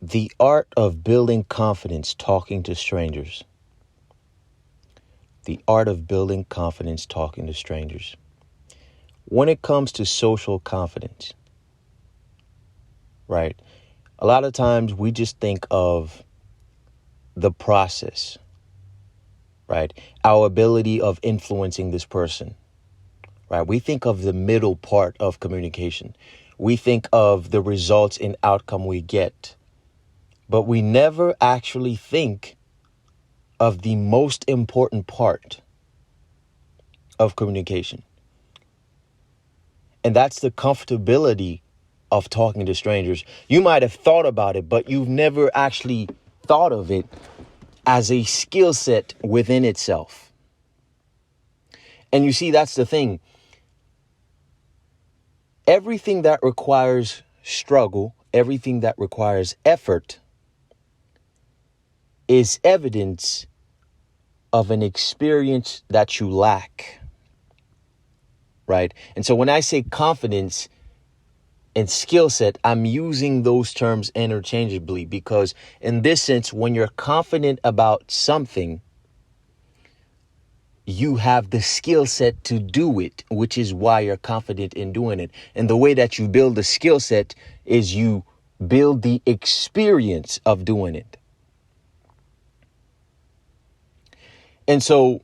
The art of building confidence talking to strangers. The art of building confidence talking to strangers. When it comes to social confidence, right? A lot of times we just think of the process, right? Our ability of influencing this person, right? We think of the middle part of communication. We think of the results and outcome we get. But we never actually think of the most important part of communication. And that's the comfortability of talking to strangers. You might have thought about it, but you've never actually thought of it as a skill set within itself. And you see, that's the thing. Everything that requires struggle, everything that requires effort is evidence of an experience that you lack, right? And so when I say confidence and skill set, I'm using those terms interchangeably because in this sense, when you're confident about something, you have the skill set to do it, which is why you're confident in doing it. And the way that you build the skill set is you build the experience of doing it. And so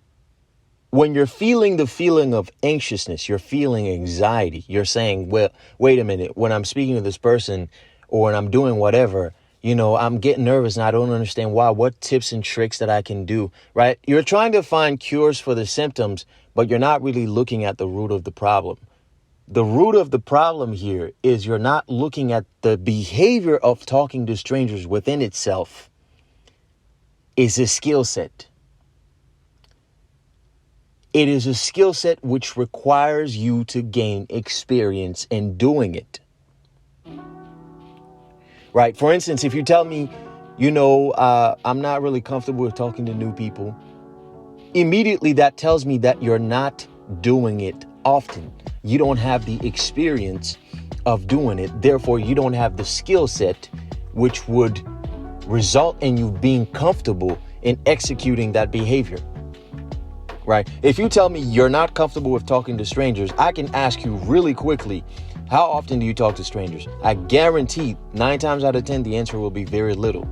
when you're feeling the feeling of anxiousness, you're feeling anxiety, you're saying, well, wait a minute, when I'm speaking to this person or when I'm doing whatever, I'm getting nervous and I don't understand why, what tips and tricks that I can do, right? You're trying to find cures for the symptoms, but you're not really looking at the root of the problem. The root of the problem here is you're not looking at the behavior of talking to strangers within itself is a skill set. It is a skill set which requires you to gain experience in doing it. Right. For instance, if you tell me, I'm not really comfortable with talking to new people, immediately that tells me that you're not doing it often. You don't have the experience of doing it. Therefore, you don't have the skill set which would result in you being comfortable in executing that behavior. Right. If you tell me you're not comfortable with talking to strangers, I can ask you really quickly, how often do you talk to strangers? I guarantee 9 times out of 10, the answer will be very little.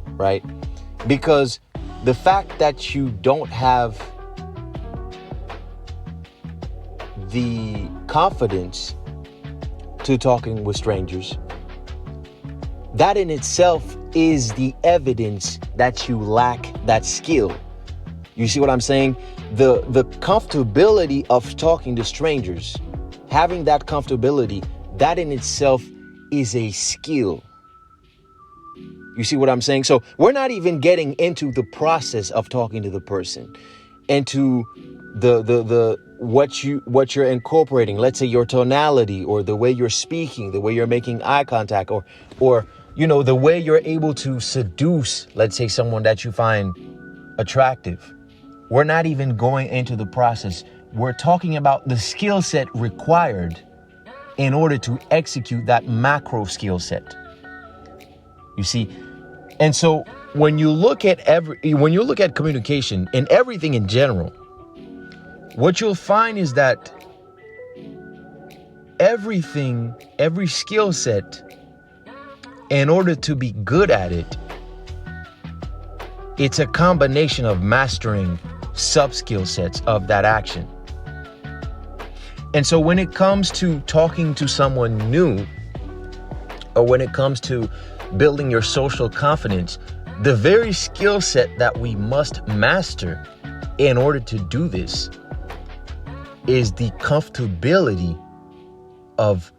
Right. Because the fact that you don't have the confidence to talking with strangers, that in itself is the evidence that you lack that skill. You see what I'm saying? The comfortability of talking to strangers, having that comfortability, that in itself is a skill. You see what I'm saying? So we're not even getting into the process of talking to the person, into the what you're incorporating. Let's say your tonality or the way you're speaking, the way you're making eye contact, or the way you're able to seduce, let's say, someone that you find attractive. We're not even going into the process. We're talking about the skill set required in order to execute that macro skill set. You see? And so when you look at communication and everything in general, what you'll find is that every skill set, in order to be good at it, it's a combination of mastering sub-skill sets of that action. And so when it comes to talking to someone new, or when it comes to building your social confidence, the very skill set that we must master in order to do this is the comfortability of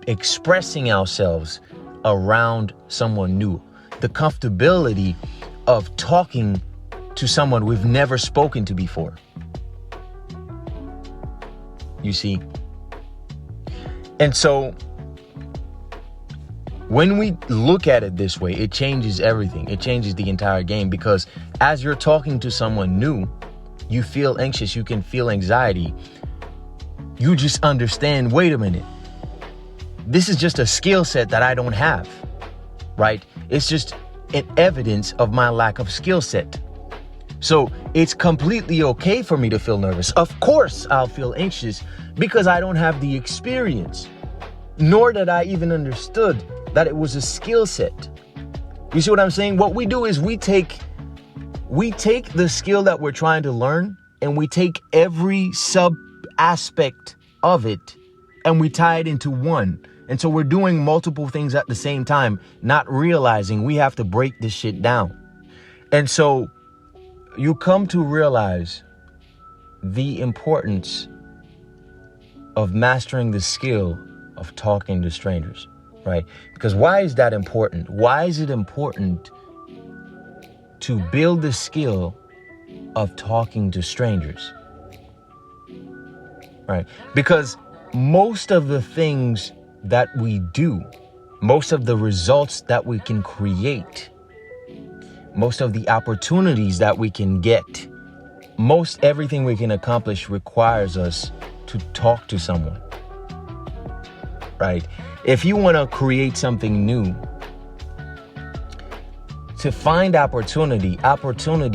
expressing ourselves around someone new, the comfortability of talking to someone we've never spoken to before. You see? And so when we look at it this way, it changes everything. It changes the entire game, because as you're talking to someone new, you feel anxious, you can feel anxiety. You just understand, wait a minute, this is just a skill set that I don't have, right? It's just an evidence of my lack of skill set. So it's completely okay for me to feel nervous. Of course, I'll feel anxious because I don't have the experience, nor did I even understood that it was a skill set. You see what I'm saying? What we do is we take the skill that we're trying to learn, and we take every sub aspect of it and we tie it into one. And so we're doing multiple things at the same time, not realizing we have to break this shit down. And so you come to realize the importance of mastering the skill of talking to strangers, right? Because why is that important? Why is it important to build the skill of talking to strangers, right? Because most of the things that we do, most of the results that we can create, most of the opportunities that we can get, most everything we can accomplish requires us to talk to someone, right? If you want to create something new, to find opportunity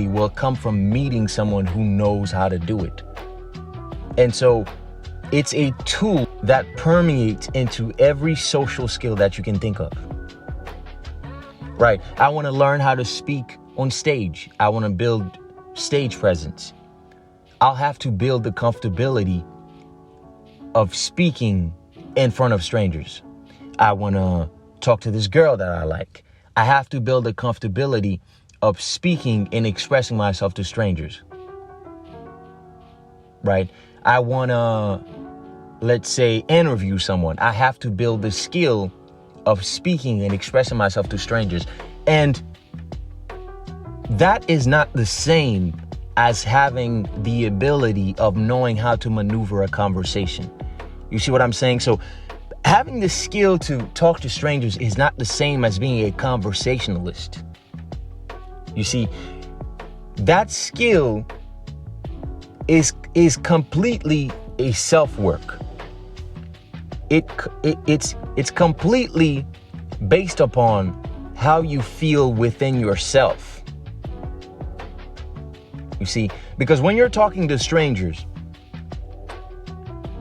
will come from meeting someone who knows how to do it. And so it's a tool that permeates into every social skill that you can think of. Right. I want to learn how to speak on stage. I want to build stage presence. I'll have to build the comfortability of speaking in front of strangers. I want to talk to this girl that I like. I have to build the comfortability of speaking and expressing myself to strangers. Right? I want to, let's say, interview someone. I have to build the skill of speaking and expressing myself to strangers. And that is not the same as having the ability of knowing how to maneuver a conversation. You see what I'm saying? So having the skill to talk to strangers is not the same as being a conversationalist. You see, that skill is completely a self-work. It's completely based upon how you feel within yourself. You see, because when you're talking to strangers,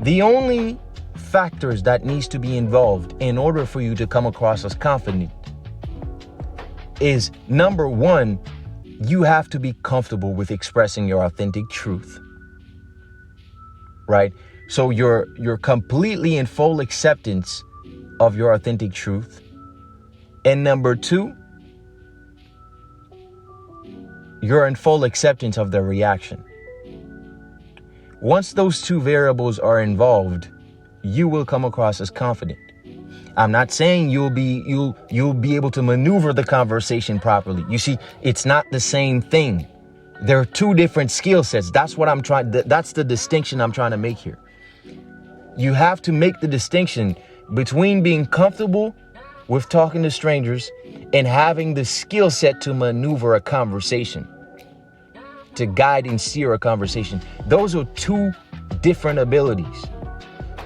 the only factors that needs to be involved in order for you to come across as confident is, number one, you have to be comfortable with expressing your authentic truth. Right? So you're completely in full acceptance of your authentic truth. And number two, you're in full acceptance of the reaction. Once those two variables are involved, you will come across as confident. I'm not saying you'll be able to maneuver the conversation properly. You see, it's not the same thing. There are two different skill sets. That's the distinction I'm trying to make here. You have to make the distinction between being comfortable with talking to strangers and having the skill set to maneuver a conversation, to guide and steer a conversation. Those are two different abilities,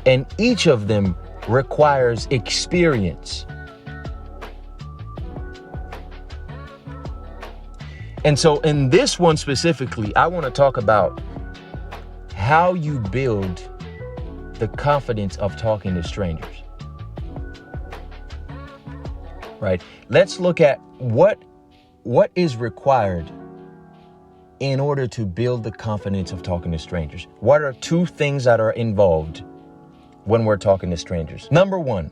and each of them requires experience. And so in this one specifically, I want to talk about how you build the confidence of talking to strangers. Right? Let's look at what is required in order to build the confidence of talking to strangers. What are two things that are involved when we're talking to strangers? Number one,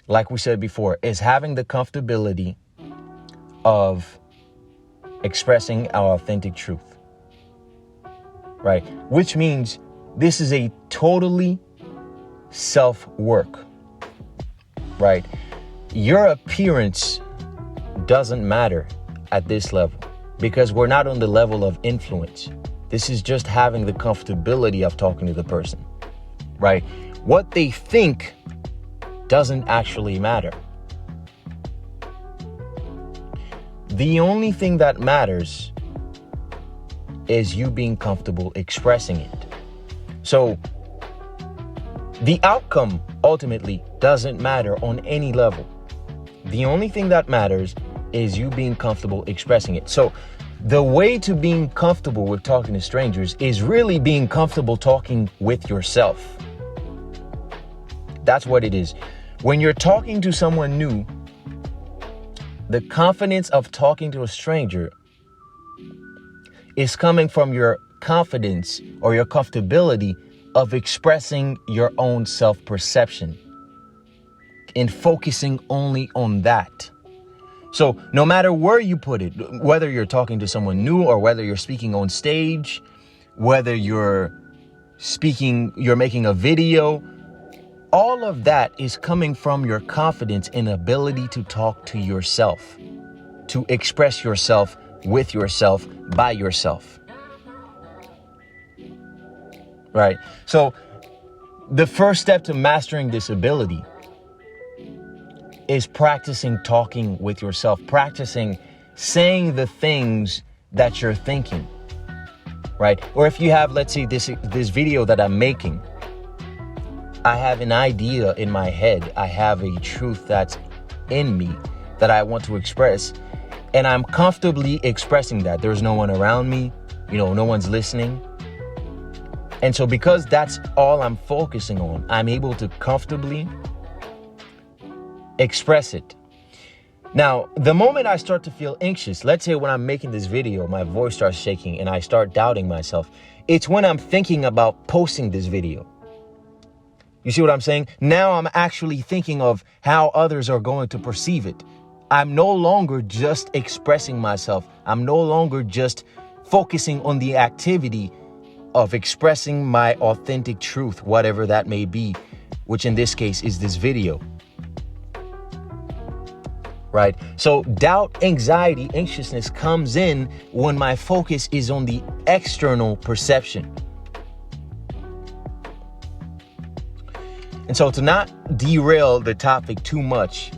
like we said before, is having the comfortability of expressing our authentic truth. Right? Which means this is a totally self-work. Right? Your appearance doesn't matter at this level because we're not on the level of influence. This is just having the comfortability of talking to the person. Right? What they think doesn't actually matter. The only thing that matters is you being comfortable expressing it. So the outcome ultimately doesn't matter on any level. The only thing that matters is you being comfortable expressing it. So the way to being comfortable with talking to strangers is really being comfortable talking with yourself. That's what it is. When you're talking to someone new, the confidence of talking to a stranger is coming from your confidence or your comfortability of expressing your own self-perception and focusing only on that. So no matter where you put it, whether you're talking to someone new or whether you're speaking on stage, whether you're making a video, all of that is coming from your confidence and ability to talk to yourself, to express yourself with yourself, by yourself. Right? So the first step to mastering this ability is practicing talking with yourself, practicing saying the things that you're thinking, right? Or if you have, let's say this video that I'm making, I have an idea in my head. I have a truth that's in me that I want to express, and I'm comfortably expressing that. There's no one around me, no one's listening. And so because that's all I'm focusing on, I'm able to comfortably express it. Now, the moment I start to feel anxious, let's say when I'm making this video, my voice starts shaking and I start doubting myself. It's when I'm thinking about posting this video. You see what I'm saying? Now I'm actually thinking of how others are going to perceive it. I'm no longer just expressing myself. I'm no longer just focusing on the activity of expressing my authentic truth, whatever that may be, which in this case is this video. Right? So doubt, anxiety, anxiousness comes in when my focus is on the external perception. And so to not derail the topic too much,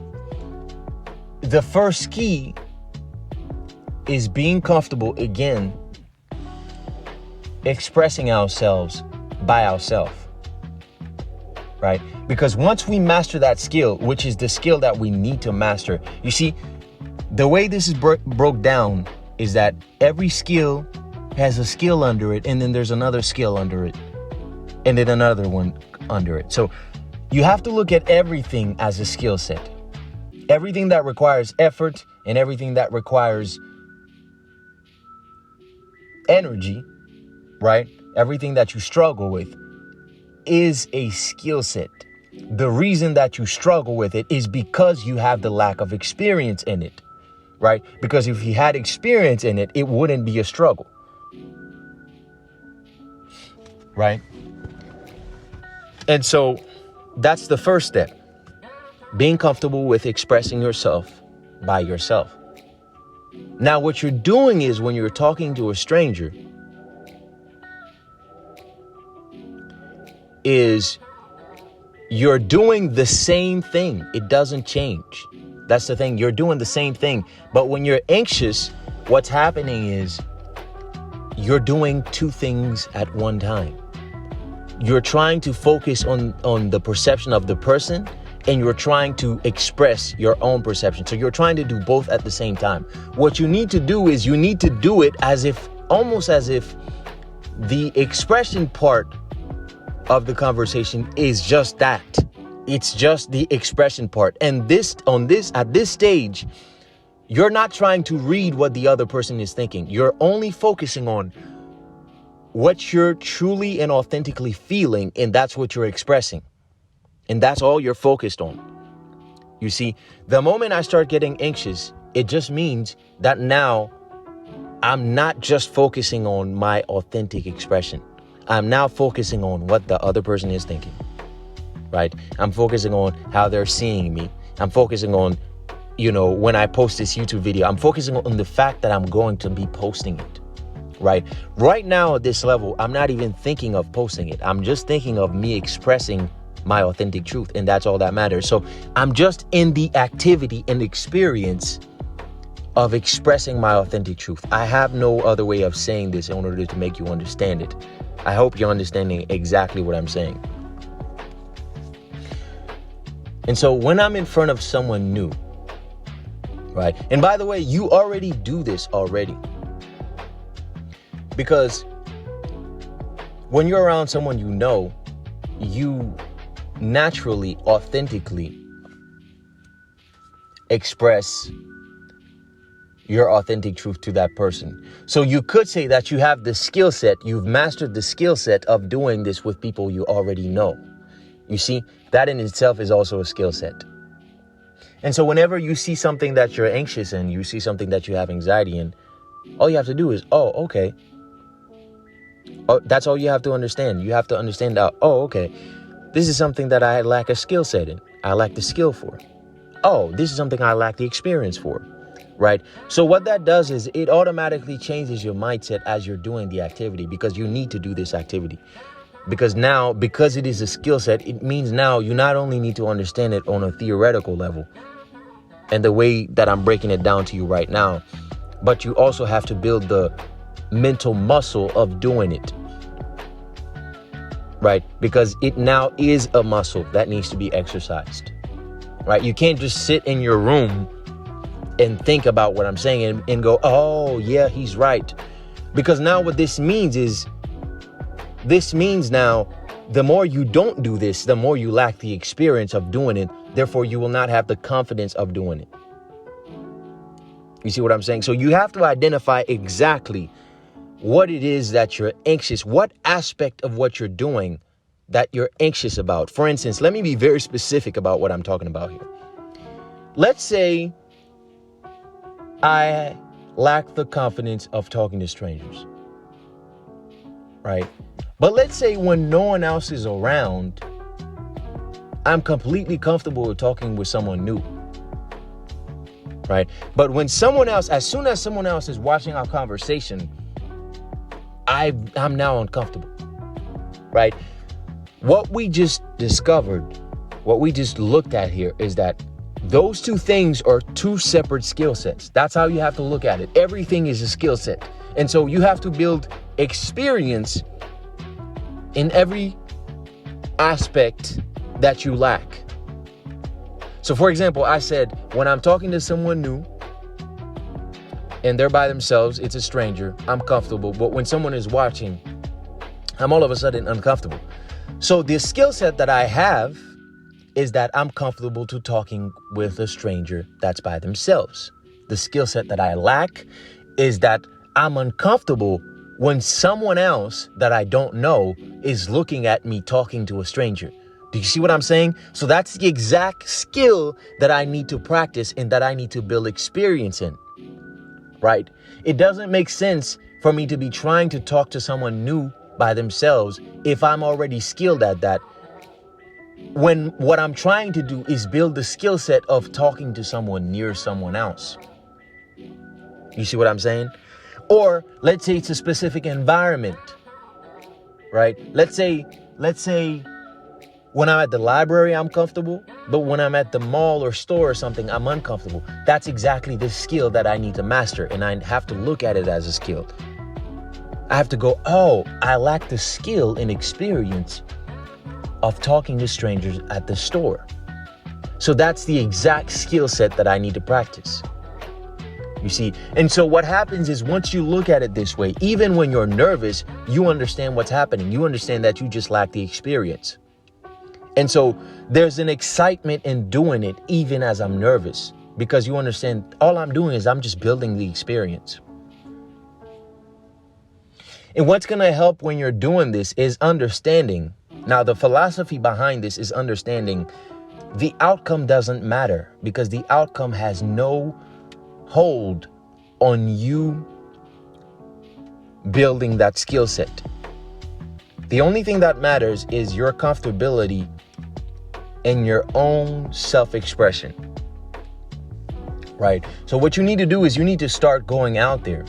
the first key is being comfortable, again, expressing ourselves by ourselves. Right? Because once we master that skill, which is the skill that we need to master, you see, the way this is broke down is that every skill has a skill under it, and then there's another skill under it, and then another one under it. So you have to look at everything as a skill set. Everything that requires effort and everything that requires energy, right? Everything that you struggle with is a skill set. The reason that you struggle with it is because you have the lack of experience in it, right? Because if you had experience in it, it wouldn't be a struggle, right? And so that's the first step, being comfortable with expressing yourself by yourself. Now, what you're doing is when you're talking to a stranger is you're doing the same thing. It doesn't change. That's the thing. You're doing the same thing. But when you're anxious, what's happening is you're doing two things at one time. You're trying to focus on the perception of the person, and you're trying to express your own perception. So you're trying to do both at the same time. What you need to do is you need to do it almost as if the expression part of the conversation is just that. It's just the expression part. And at this stage, you're not trying to read what the other person is thinking. You're only focusing on what you're truly and authentically feeling, and that's what you're expressing. And that's all you're focused on. You see, the moment I start getting anxious, it just means that now I'm not just focusing on my authentic expression. I'm now focusing on what the other person is thinking, right? I'm focusing on how they're seeing me. I'm focusing on, when I post this YouTube video, I'm focusing on the fact that I'm going to be posting it, right? Right now at this level, I'm not even thinking of posting it. I'm just thinking of me expressing my authentic truth, and that's all that matters. So I'm just in the activity and experience of expressing my authentic truth. I have no other way of saying this in order to make you understand it. I hope you're understanding exactly what I'm saying. And so when I'm in front of someone new, right? And by the way, you already do this already. Because when you're around someone you know, you naturally, authentically express your authentic truth to that person. So you could say that you have the skill set, you've mastered the skill set of doing this with people you already know. You see, that in itself is also a skill set. And so whenever you see something that you're anxious in, you see something that you have anxiety in, all you have to do is, oh, okay. Oh, that's all you have to understand. You have to understand that, oh, okay, this is something that I lack a skill set in. I lack the skill for. Oh, this is something I lack the experience for, right? So what that does is it automatically changes your mindset as you're doing the activity, because you need to do this activity. Because it is a skill set, it means now you not only need to understand it on a theoretical level and the way that I'm breaking it down to you right now, but you also have to build the mental muscle of doing it, right? Because it now is a muscle that needs to be exercised, right? You can't just sit in your room and think about what I'm saying and go, oh, yeah, he's right. Because now what this means now, the more you don't do this, the more you lack the experience of doing it. Therefore, you will not have the confidence of doing it. You see what I'm saying? So you have to identify exactly what it is that you're anxious, what aspect of what you're doing that you're anxious about. For instance, let me be very specific about what I'm talking about here. Let's say I lack the confidence of talking to strangers, right? But let's say when no one else is around, I'm completely comfortable with talking with someone new, right? But when someone else, as soon as someone else is watching our conversation, I'm now uncomfortable, right? What we just discovered, what we just looked at here is that those two things are two separate skill sets. That's how you have to look at it. Everything is a skill set. And so you have to build experience in every aspect that you lack. So for example, I said, when I'm talking to someone new and they're by themselves, it's a stranger, I'm comfortable. But when someone is watching, I'm all of a sudden uncomfortable. So the skill set that I have is that I'm comfortable to talking with a stranger that's by themselves. The skill set that I lack is that I'm uncomfortable when someone else that I don't know is looking at me talking to a stranger. Do you see what I'm saying? So that's the exact skill that I need to practice and that I need to build experience in, right? It doesn't make sense for me to be trying to talk to someone new by themselves if I'm already skilled at that, when what I'm trying to do is build the skill set of talking to someone near someone else. You see what I'm saying? Or let's say it's a specific environment, right? Let's say when I'm at the library, I'm comfortable, but when I'm at the mall or store or something, I'm uncomfortable. That's exactly the skill that I need to master, and I have to look at it as a skill. I have to go, oh, I lack the skill and experience of talking to strangers at the store. So that's the exact skill set that I need to practice. You see, and so what happens is once you look at it this way, even when you're nervous, you understand what's happening. You understand that you just lack the experience. And so there's an excitement in doing it, even as I'm nervous, because you understand all I'm doing is I'm just building the experience. And what's going to help when you're doing this is understanding. Now, the philosophy behind this is understanding the outcome doesn't matter, because the outcome has no hold on you building that skill set. The only thing that matters is your comfortability in your own self-expression, right? So what you need to do is you need to start going out there.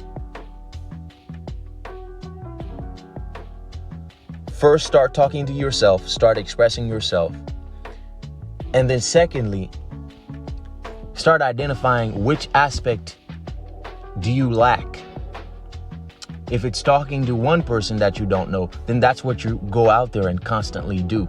First, start talking to yourself, start expressing yourself. And then secondly, start identifying which aspect do you lack. If it's talking to one person that you don't know, then that's what you go out there and constantly do,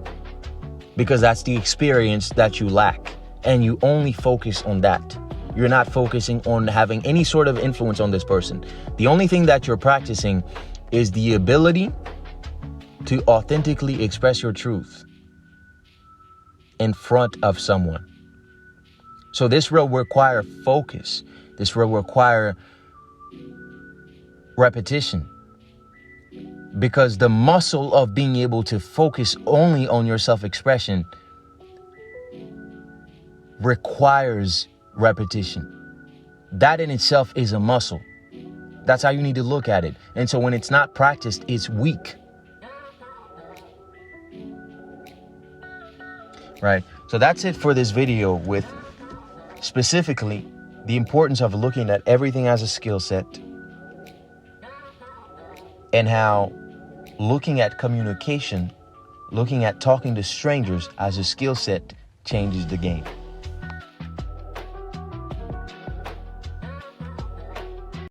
because that's the experience that you lack, and you only focus on that. You're not focusing on having any sort of influence on this person. The only thing that you're practicing is the ability to authentically express your truth in front of someone. So this will require focus. This will require repetition, because the muscle of being able to focus only on your self-expression requires repetition. That in itself is a muscle. That's how you need to look at it. And so when it's not practiced, it's weak. Right? So that's it for this video, with specifically the importance of looking at everything as a skill set, and how looking at communication, looking at talking to strangers as a skill set changes the game.